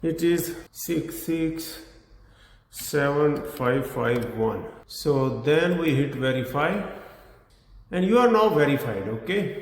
It is 667551. So then we hit verify and you are now verified. Okay.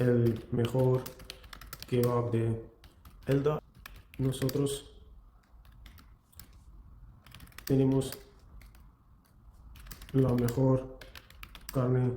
el mejor kebab de Elda, nosotros tenemos la mejor carne,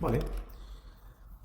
vale.